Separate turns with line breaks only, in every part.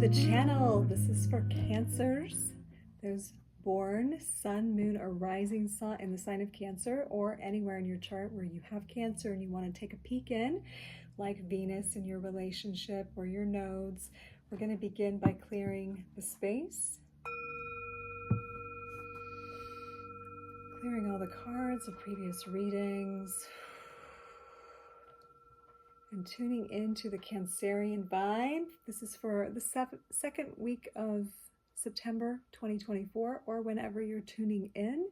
the channel. This is for Cancers, those born sun, moon, or rising sun in the sign of Cancer, or anywhere in your chart where you have Cancer and you want to take a peek in, like Venus in your relationship or your nodes. We're going to begin by clearing the space, clearing all the cards of previous readings, and tuning into the Cancerian vibe. This is for the second week of September 2024, or whenever you're tuning in.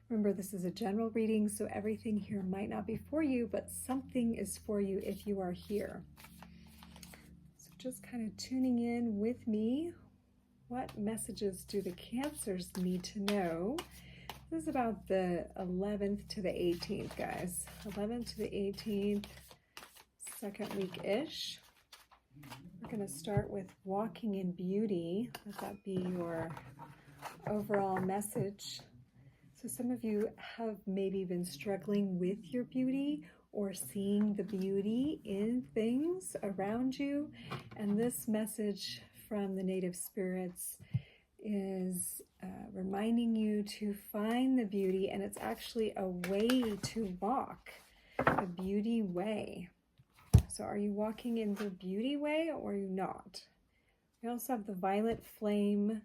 Remember, this is a general reading, so everything here might not be for you, but something is for you if you are here. So just kind of tuning in with me. What messages do the Cancers need to know? This is about the 11th to the 18th, guys. 11th to the 18th. Second week-ish. We're going to start with walking in beauty. Let that be your overall message. So some of you have maybe been struggling with your beauty or seeing the beauty in things around you. And this message from the native spirits is reminding you to find the beauty, and it's actually a way to walk, a beauty way. So are you walking in the beauty way or are you not? We also have the violet flame,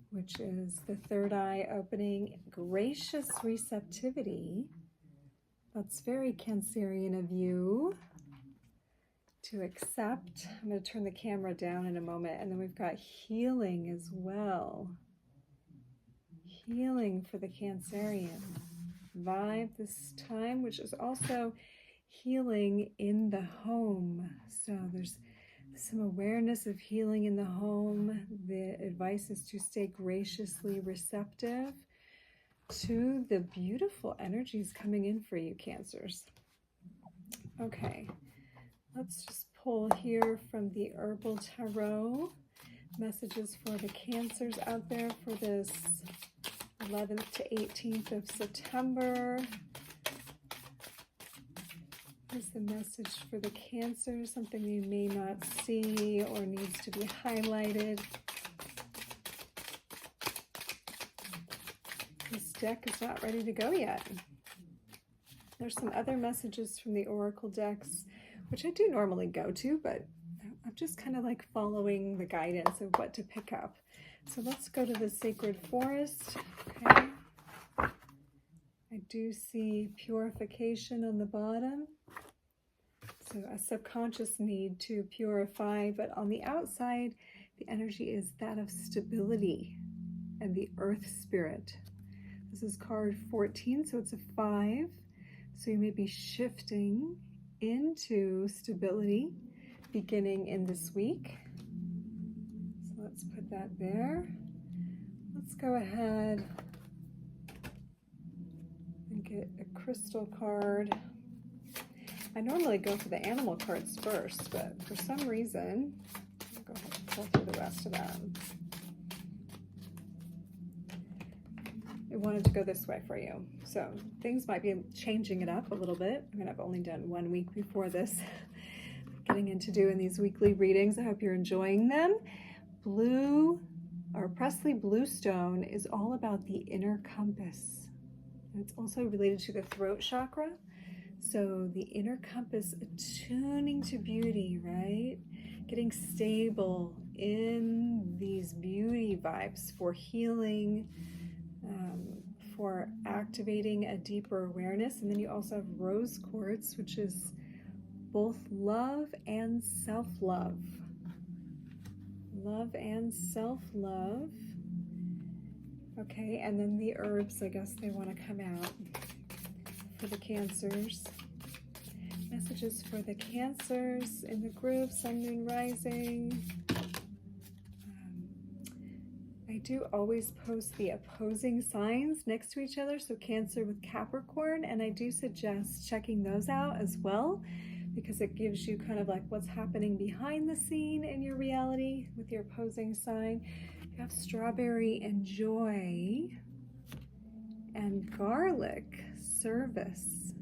which is the third eye opening, gracious receptivity. That's very Cancerian of you to accept. I'm going to turn the camera down in a moment. And then we've got healing as well. Healing for the Cancerian vibe this time, which is also healing in the home. So there's some awareness of healing in the home. The advice is to stay graciously receptive to the beautiful energies coming in for you, Cancers. Okay, let's just pull here from the Herbal Tarot messages for the Cancers out there for this 11th to 18th of September. Is the message for the Cancer, something you may not see or needs to be highlighted? This deck is not ready to go yet. There's some other messages from the Oracle decks, which I do normally go to, but I'm just kind of like following the guidance of what to pick up. So let's go to the Sacred Forest. Okay. I do see purification on the bottom. So a subconscious need to purify, but on the outside, the energy is that of stability and the earth spirit. This is card 14, so it's a 5. So you may be shifting into stability beginning in this week. So let's put that there. Let's go ahead and get a crystal card. I normally go for the animal cards first, but for some reason, I'll go ahead and pull through the rest of them. I wanted to go this way for you. So things might be changing it up a little bit. I mean, I've only done 1 week before this, getting into doing these weekly readings. I hope you're enjoying them. Blue, or Presley Bluestone, is all about the inner compass. And it's also related to the throat chakra. So the inner compass, attuning to beauty, right? Getting stable in these beauty vibes for healing, for activating a deeper awareness. And then you also have rose quartz, which is both love and self-love. Love and self-love. Okay, and then the herbs, I guess they want to come out for the Cancers. Messages for the Cancers in the group, Sun, Moon, Rising. I do always post the opposing signs next to each other, so Cancer with Capricorn, and I do suggest checking those out as well, because it gives you kind of like what's happening behind the scene in your reality with your opposing sign. You have Strawberry and Joy, and Garlic, Service.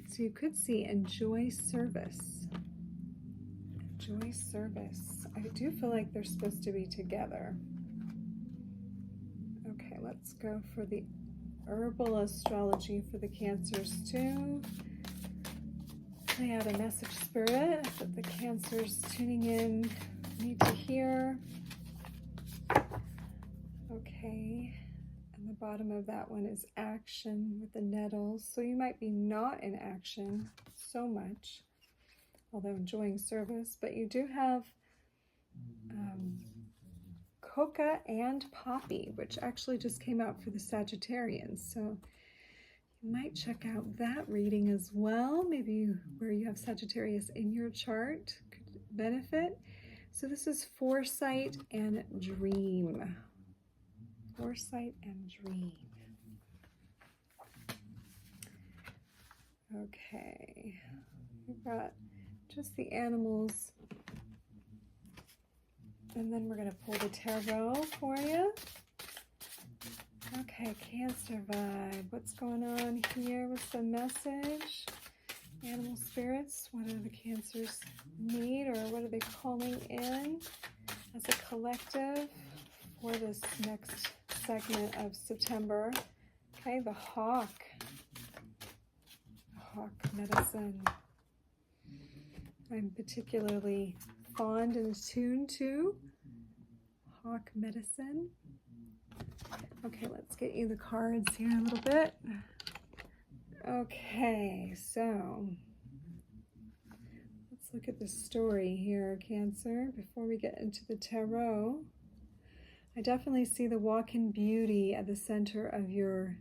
So you could see enjoy service. enjoy service. I do feel like they're supposed to be together. Okay, let's go for the Herbal Astrology for the Cancers too. Lay out a message, Spirit, that the Cancers tuning in need to hear. Okay, and the bottom of that one is action with the nettles. So you might be not in action so much, although enjoying service, but you do have coca and poppy, which actually just came out for the Sagittarians. So you might check out that reading as well. Maybe where you have Sagittarius in your chart could benefit. So this is foresight and dream. Foresight and dream. Okay, we've got just the animals, and then we're going to pull the tarot for you. Okay, Cancer vibe. What's going on here? What's the message? Animal spirits, what do the Cancers need, or what are they calling in as a collective for this next segment of September? Okay, the hawk. Hawk medicine. I'm particularly fond and attuned to hawk medicine. Okay, let's get you the cards here a little bit. Okay, so let's look at the story here, Cancer, before we get into the tarot. I definitely see the walk-in beauty at the center of your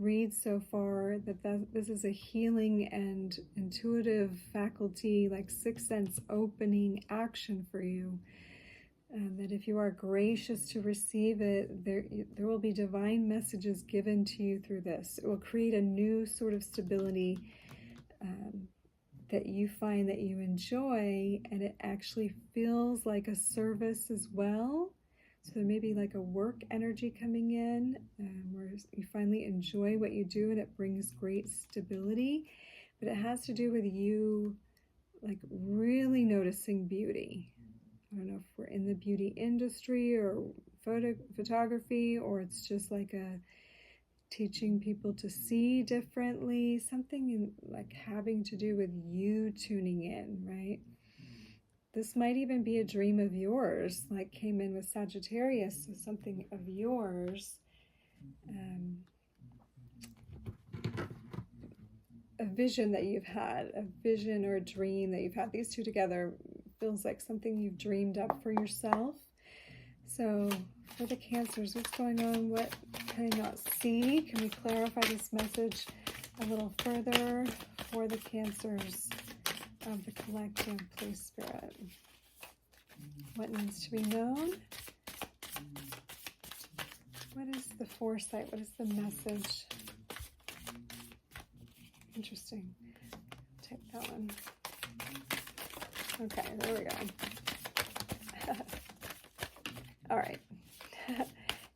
read so far, that this is a healing and intuitive faculty, like sixth sense opening action for you. That if you are gracious to receive it, there will be divine messages given to you through this. It will create a new sort of stability that you find that you enjoy, and it actually feels like a service as well. So there may be like a work energy coming in where you finally enjoy what you do and it brings great stability. But it has to do with you like really noticing beauty. I don't know if we're in the beauty industry or photography, or it's just like a teaching people to see differently, something in, like having to do with you tuning in, right? This might even be a dream of yours, like came in with Sagittarius, so something of yours. A vision that you've had, a vision or a dream that you've had. These two together feels like something you've dreamed up for yourself. So for the Cancers, what's going on? What can I not see? Can we clarify this message a little further for the Cancers of the collective, please, Spirit? What needs to be known? What is the foresight? What is the message? Interesting. Take that one. Okay, there we go. All right.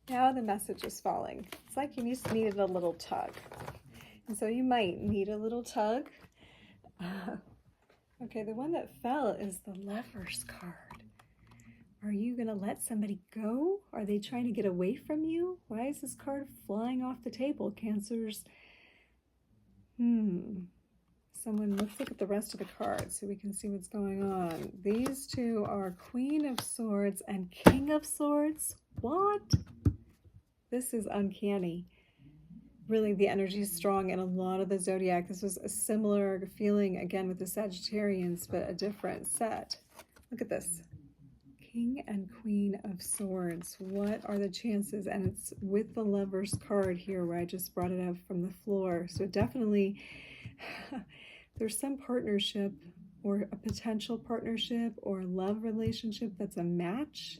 Now the message is falling. It's like you just needed a little tug. And so you might need a little tug. Okay, the one that fell is the Lover's card. Are you going to let somebody go? Are they trying to get away from you? Why is this card flying off the table, Cancers? Someone, let's look at the rest of the cards so we can see what's going on. These two are Queen of Swords and King of Swords. What? This is uncanny. Really, the energy is strong in a lot of the zodiac. This was a similar feeling, again, with the Sagittarians, but a different set. Look at this. King and Queen of Swords. What are the chances? And it's with the Lover's card here where I just brought it up from the floor. So definitely there's some partnership or a potential partnership or love relationship that's a match.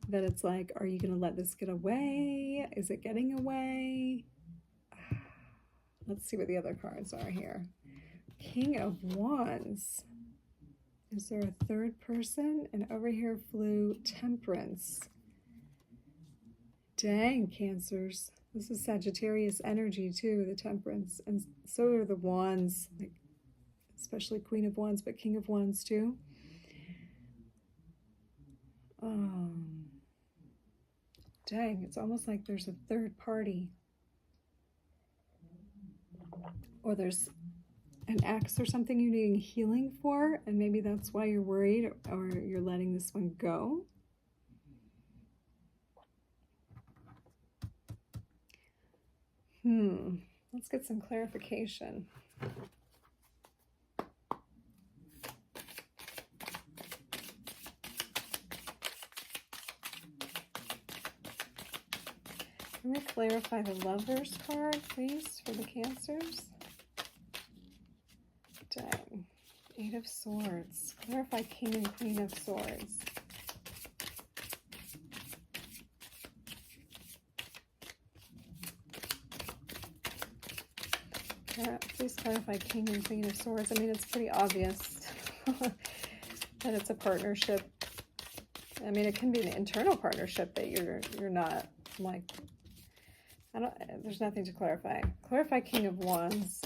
That it's like, are you going to let this get away? Is it getting away? Let's see what the other cards are here. King of Wands. Is there a third person? And over here flew Temperance. Dang, Cancers. This is Sagittarius energy too, the Temperance. And so are the Wands, like especially Queen of Wands, but King of Wands too. Dang, it's almost like there's a third party. Or there's an ex or something you're needing healing for, and maybe that's why you're worried or you're letting this one go. Let's get some clarification. Can we clarify the Lovers card, please, for the Cancers? Dang. 8 of Swords. Clarify King and Queen of Swords. Please clarify King and Queen of Swords. I mean, it's pretty obvious that it's a partnership. I mean, it can be an internal partnership that you're not like. There's nothing to clarify. Clarify King of Wands.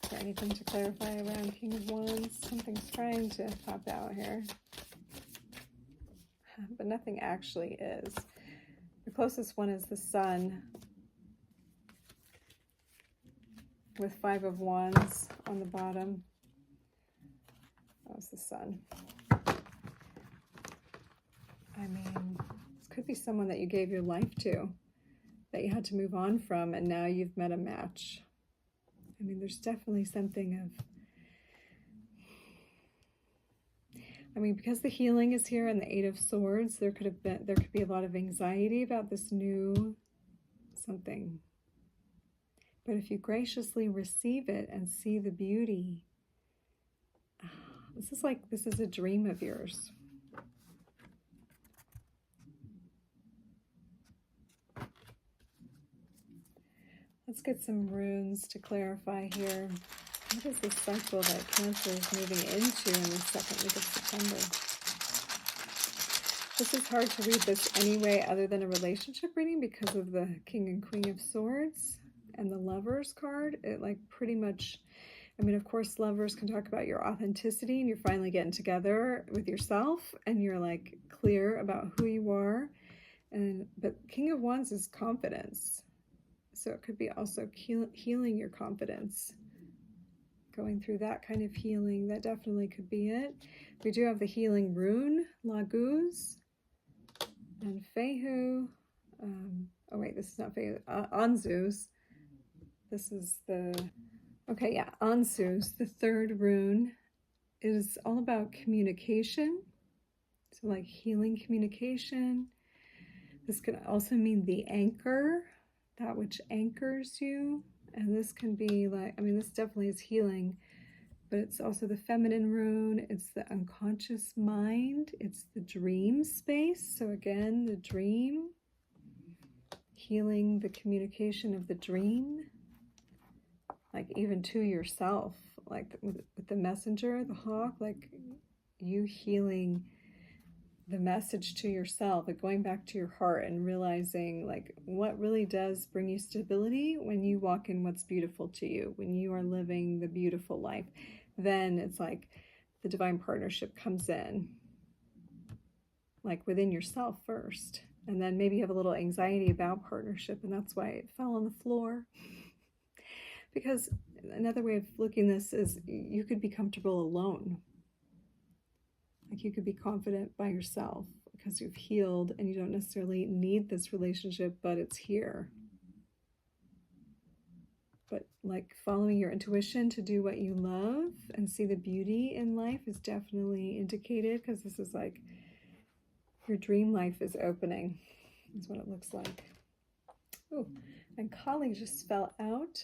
Is there anything to clarify around King of Wands? Something's trying to pop out here, but nothing actually is. The closest one is the Sun, with 5 of Wands on the bottom. That was the Sun. I mean, this could be someone that you gave your life to, that you had to move on from, and now you've met a match. I mean, there's definitely something of, I mean, because the healing is here and the 8 of Swords, there could be a lot of anxiety about this new something. But if you graciously receive it and see the beauty, this is a dream of yours. Let's get some runes to clarify here. What is the cycle that Cancer is moving into in the second week of September? This is hard to read this anyway other than a relationship reading because of the King and Queen of Swords and the Lovers card. It like pretty much, I mean, of course, Lovers can talk about your authenticity and you're finally getting together with yourself and you're like clear about who you are. But King of Wands is confidence. So it could be also healing your confidence. Going through that kind of healing, that definitely could be it. We do have the healing rune, Laguz, and Fehu. Oh wait, this is not Fehu, Anzu's. This is the, okay, yeah, Anzu's, the third rune. It is all about communication. So like healing communication. This could also mean the anchor, that which anchors you. And this can be like, I mean, this definitely is healing, but it's also the feminine rune. It's the unconscious mind. It's the dream space. So again, the dream, healing the communication of the dream, like even to yourself, like with the messenger, the hawk, like you healing the message to yourself, like going back to your heart and realizing like what really does bring you stability when you walk in what's beautiful to you, when you are living the beautiful life. Then it's like the divine partnership comes in, like within yourself first. And then maybe you have a little anxiety about partnership, and that's why it fell on the floor. Because another way of looking at this is you could be comfortable alone. Like you could be confident by yourself because you've healed and you don't necessarily need this relationship, but it's here. But like following your intuition to do what you love and see the beauty in life is definitely indicated, because this is like your dream life is opening, is what it looks like. Oh, and Kali just fell out.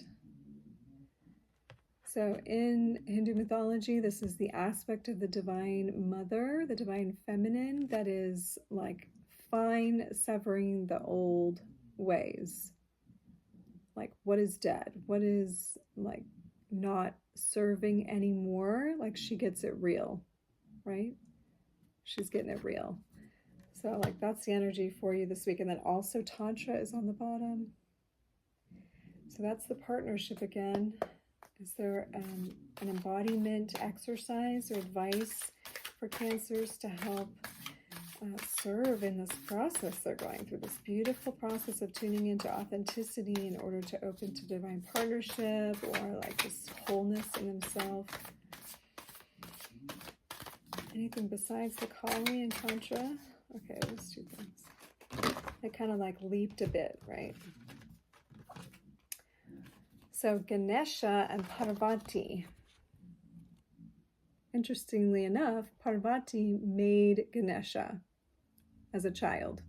So in Hindu mythology, this is the aspect of the divine mother, the divine feminine, that is like fine severing the old ways. Like what is dead? What is like not serving anymore? Like she gets it real, right? She's getting it real. So like that's the energy for you this week. And then also Tantra is on the bottom. So that's the partnership again. Is there an embodiment exercise or advice for Cancers to help serve in this process they're going through, this beautiful process of tuning into authenticity in order to open to divine partnership or like this wholeness in themselves. Anything besides the Kali and Contra? Okay, those two things. They kind of like leaped a bit, right? So Ganesha and Parvati. Interestingly enough, Parvati made Ganesha as a child,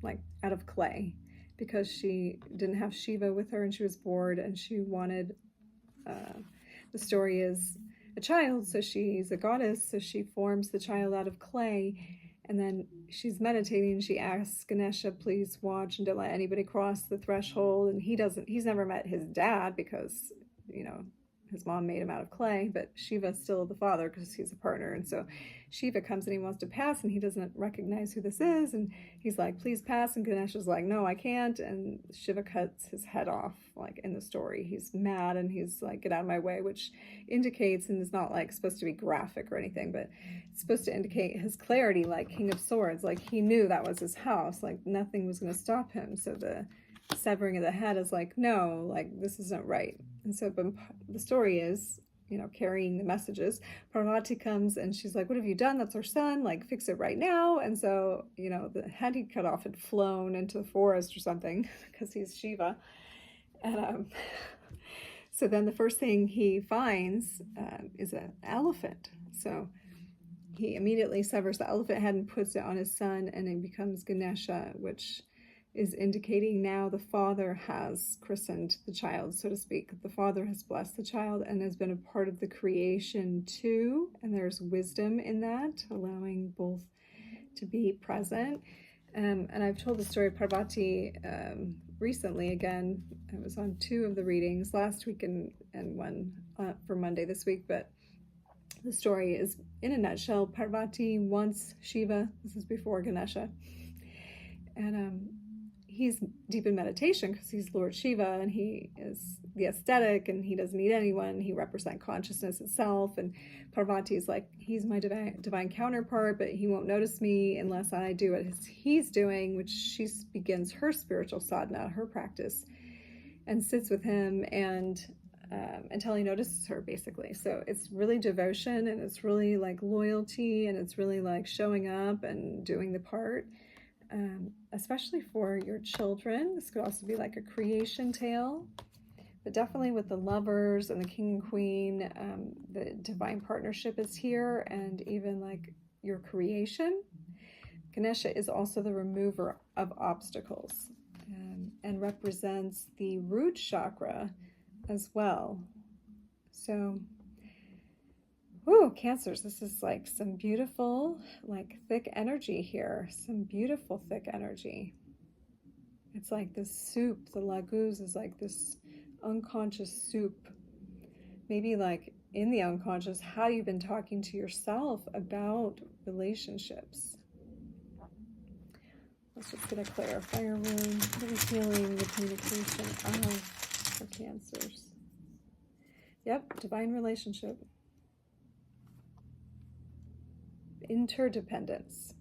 like out of clay, because she didn't have Shiva with her and she was bored and she wanted, the story is a child, so she's a goddess, so she forms the child out of clay, and then she's meditating, she asks Ganesha, please watch and don't let anybody cross the threshold, and he's never met his dad because, you know, his mom made him out of clay, but Shiva's still the father because he's a partner. And so Shiva comes and he wants to pass and he doesn't recognize who this is. And he's like, please pass. And Ganesha's like, no, I can't. And Shiva cuts his head off, like in the story. He's mad and he's like, get out of my way, which indicates, and is not like supposed to be graphic or anything, but it's supposed to indicate his clarity, like King of Swords. Like he knew that was his house, like nothing was going to stop him. So the severing of the head is like, no, like this isn't right. And so but the story is, you know, carrying the messages. Parvati comes and she's like, what have you done? That's our son, like fix it right now. And so, you know, the head he cut off had flown into the forest or something because he's Shiva. And so then the first thing he finds is an elephant. So he immediately severs the elephant head and puts it on his son, and it becomes Ganesha, which is indicating now the father has christened the child, so to speak. The father has blessed the child and has been a part of the creation too, and there's wisdom in that, allowing both to be present. And I've told the story of Parvati recently again. I was on 2 of the readings last week and one for Monday this week, but the story is, in a nutshell, Parvati wants Shiva. This is before Ganesha. And he's deep in meditation because he's Lord Shiva and he is the aesthetic and he doesn't need anyone. He represents consciousness itself. And Parvati's like, he's my divine counterpart, but he won't notice me unless I do what he's doing, which she begins her spiritual sadhana, her practice, and sits with him and until he notices her, basically. So it's really devotion and it's really like loyalty and it's really like showing up and doing the part. Especially for your children. This could also be like a creation tale, but definitely with the lovers and the king and queen, the divine partnership is here, and even like your creation. Ganesha is also the remover of obstacles and represents the root chakra as well. So ooh, Cancers, this is like some beautiful, like thick energy here. Some beautiful thick energy. It's like this soup. The laguz is like this unconscious soup. Maybe like in the unconscious, how you've been talking to yourself about relationships. Let's just get a clarifier room. Really healing the communication for Cancers. Yep, divine relationship. Interdependence.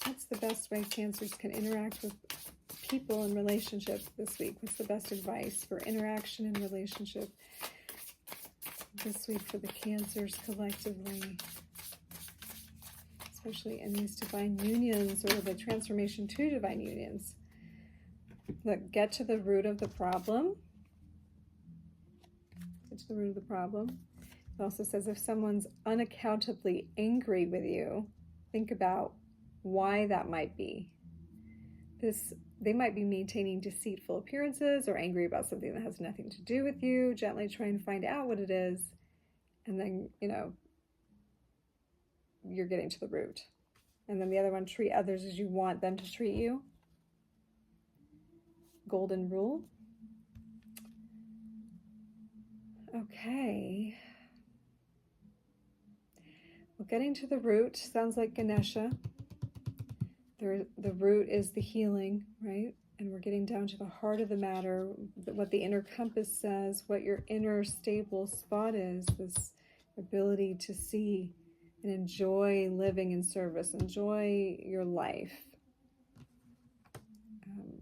What's the best way Cancers can interact with people in relationship this week? What's the best advice for interaction and relationship this week for the Cancers collectively? Especially in these divine unions or the transformation to divine unions. Look, get to the root of the problem. To the root of the problem. It also says if someone's unaccountably angry with you, think about why that might be. They might be maintaining deceitful appearances or angry about something that has nothing to do with you. Gently try and find out what it is, and then, you know, you're getting to the root. And then the other one, treat others as you want them to treat you. Golden rule. Okay. Well, getting to the root sounds like Ganesha. The root is the healing, right? And we're getting down to the heart of the matter, what the inner compass says, what your inner stable spot is, this ability to see and enjoy living in service, enjoy your life.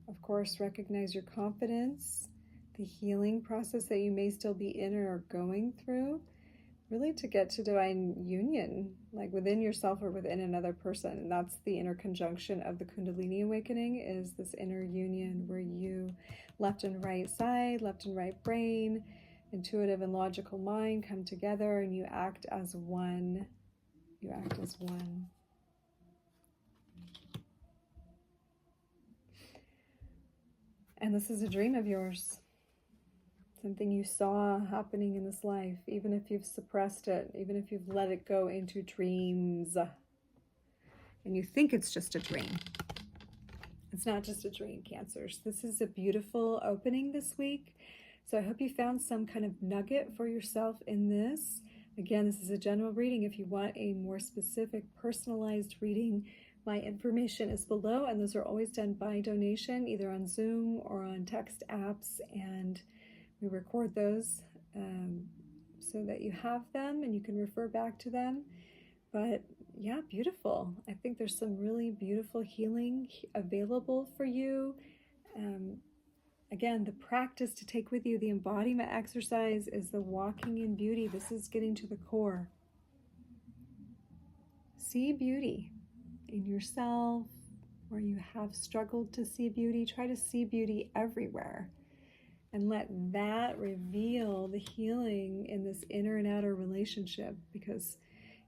Of course, recognize your confidence, the healing process that you may still be in or going through, really to get to divine union, like within yourself or within another person. And that's the inner conjunction of the Kundalini awakening, is this inner union where you, left and right side, left and right brain, intuitive and logical mind come together and you act as one. You act as one. And this is a dream of yours. Something you saw happening in this life, even if you've suppressed it, even if you've let it go into dreams. And you think it's just a dream. It's not just a dream, Cancers. This is a beautiful opening this week. So I hope you found some kind of nugget for yourself in this. Again, this is a general reading. If you want a more specific, personalized reading, my information is below, and those are always done by donation, either on Zoom or on text apps, and we record those so that you have them and you can refer back to them. But yeah, beautiful. I think there's some really beautiful healing available for you. Again, the practice to take with you, the embodiment exercise, is the walking in beauty. This is getting to the core. See beauty in yourself, where you have struggled to see beauty. Try to see beauty everywhere and let that reveal the healing in this inner and outer relationship. Because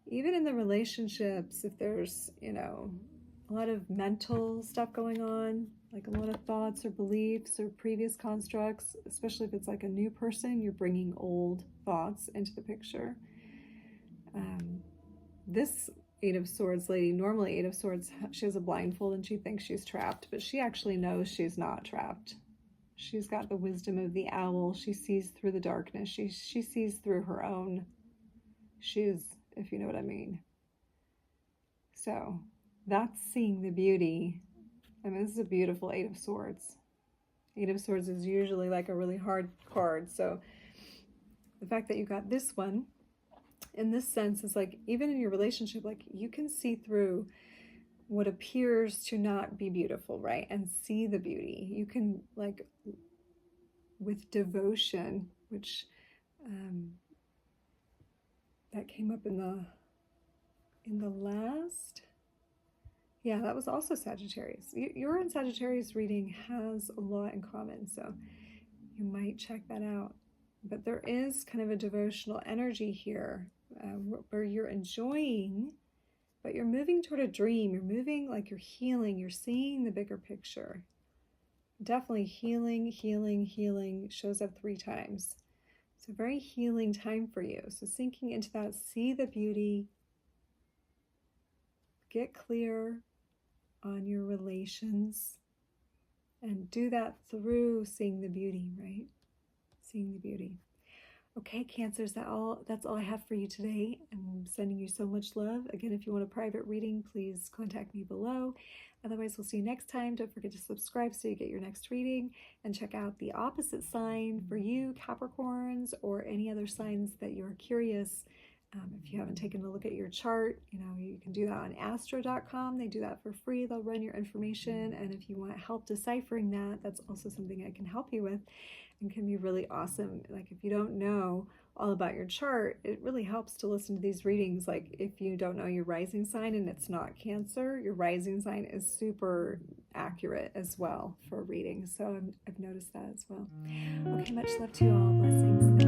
even in the relationships, if there's, a lot of mental stuff going on, like a lot of thoughts or beliefs or previous constructs, especially if it's like a new person, you're bringing old thoughts into the picture. This Eight of Swords lady, normally Eight of Swords, she has a blindfold and she thinks she's trapped, but she actually knows she's not trapped. She's got the wisdom of the owl. She sees through the darkness. She sees through her own shoes, if you know what I mean. So that's seeing the beauty. I mean, this is a beautiful Eight of Swords. Eight of Swords is usually like a really hard card. So the fact that you got this one, in this sense, is like, even in your relationship, like you can see through what appears to not be beautiful, right? And see the beauty. You can, like, with devotion, which that came up in the last, yeah, that was also Sagittarius. Your and Sagittarius reading has a lot in common, so you might check that out. But there is kind of a devotional energy here where you're enjoying, but you're moving toward a dream. You're moving like you're healing. You're seeing the bigger picture. Definitely healing, healing, healing shows up 3 times. It's a very healing time for you. So sinking into that, see the beauty, get clear on your relations, and do that through seeing the beauty, right? Seeing the beauty. Okay, Cancers, that's all I have for you today. I'm sending you so much love. Again, if you want a private reading, please contact me below. Otherwise, we'll see you next time. Don't forget to subscribe so you get your next reading, and check out the opposite sign for you, Capricorns, or any other signs that you're curious. If you haven't taken a look at your chart, you can do that on astro.com. They do that for free. They'll run your information. And if you want help deciphering that, that's also something I can help you with and can be really awesome. Like, if you don't know all about your chart, it really helps to listen to these readings. Like, if you don't know your rising sign and it's not Cancer, your rising sign is super accurate as well for reading. So I've noticed that as well. Okay, much love to you all. Blessings.